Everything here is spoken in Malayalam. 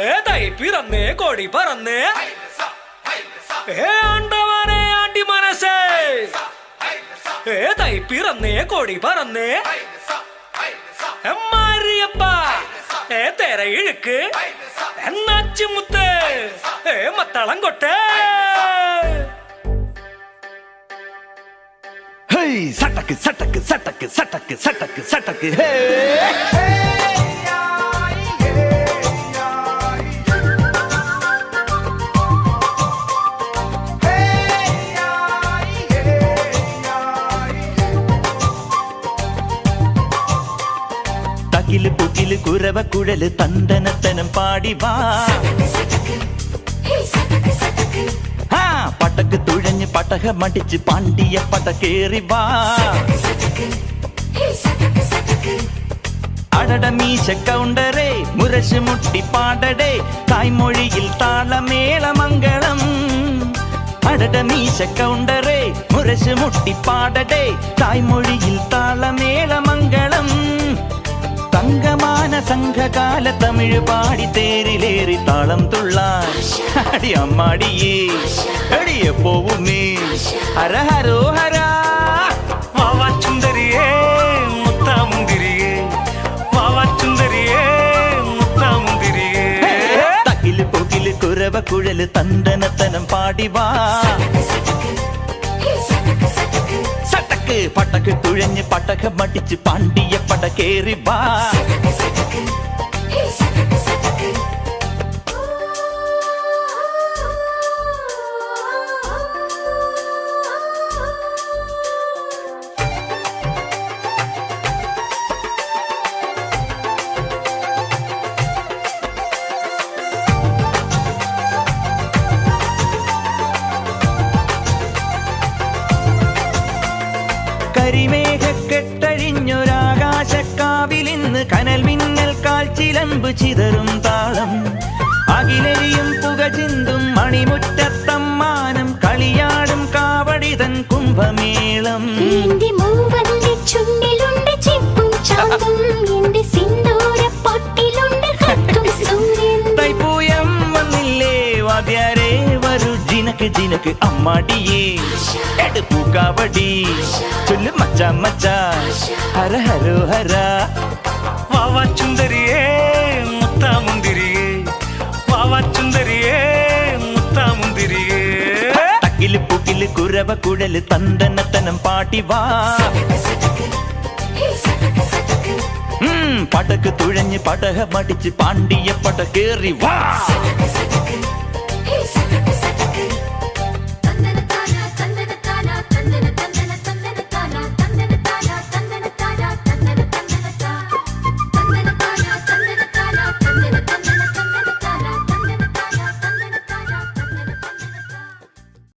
ഏതായി പിറന്നേ കൊടി പറന്നേ ആണ്ടവാനെ ആണ്ടി മനസ്സേ ഏതായി പിറന്നേ കൊടി പറന്നേ മാരിയപ്പ തെര ഇഴുക്ക് എന്നാച്ചുമുത്ത് മത്തളം കൊട്ടേ സട്ടക്ക് സട്ടക്ക് സട്ടക്ക് സട്ടക്ക് സട്ടക്ക് സട്ടക്ക് ഹേ തകില് പുകില് കുരവ കുഴല് തന്തനത്തനം പാടി വാ പട്ടക്ക് തുഴഞ്ഞ് പട്ടക മടിച്ച് പാണ്ടിയ പടക്കേറി വാ അടട മീശ കൗണ്ടറേ മുരശ് മുട്ടി പാടടേ തായ്മൊഴിയിൽ താളമേള മംഗളം അടട മീശ കൗണ്ടറേ മുരശ് മുട്ടി പാടടേ തായ്മൊഴിയിൽ താളമേള മംഗളം തങ്കമാന സംഘകാല തമിഴ് പാടി തേരിലേറി താളം തുള്ളാൻ അടി അമ്മാടിയേ അടിയെ പോവുമേ ഹര ഹരോ ഹരാ വാവാച്ചുന്തരിയേ മുത്താമുന്തിരിയേ വാവാച്ചുന്തരിയേ മുത്താമുന്തിരിയേ തകില് പൊകില് കുരവ കുഴല് തന്തനത്തനം പാടി വാ സട്ടക്ക് പട്ടക്ക് തുഴഞ്ഞ് പട്ടക മടിച്ച് പാണ്ടിയ പടക്കേറി വാ കരിമേഘക്കെട്ടഴിഞ്ഞൊരാകാശക്കാവിലിന്ന് കനൽ മിന്നൽ കാൽച്ചിലമ്പ് ചിതറും താളം അകിലരിയും പുക ചിന്തും മണിമുറ്റത്തമ്മാനം കളിയാടും കാവടിതൻ കുംഭമേളം തൈപ്പൂയം വന്നില്ലേ വാദ്യാരേ വരൂ ജിനക്ക് ജിനക്ക് അമ്മാടിയേ എടുപ്പൂ കാവടി ചൊല്ലു മച്ചാ മച്ചാ ഹര ഹരോ ഹര വാവാച്ചുന്തരിയേ മുത്താമുന്തിരിയേ വാവാച്ചുന്തരിയേ മുത്താമുന്തിരിയേ തക്കില് പുകില് കുരവ കുഴല് തന്തനത്തനം പാടി വാ പടക്ക് തുഴഞ്ഞ് പടക മടിച്ച് പാണ്ടിയ പടക്കേറി വാ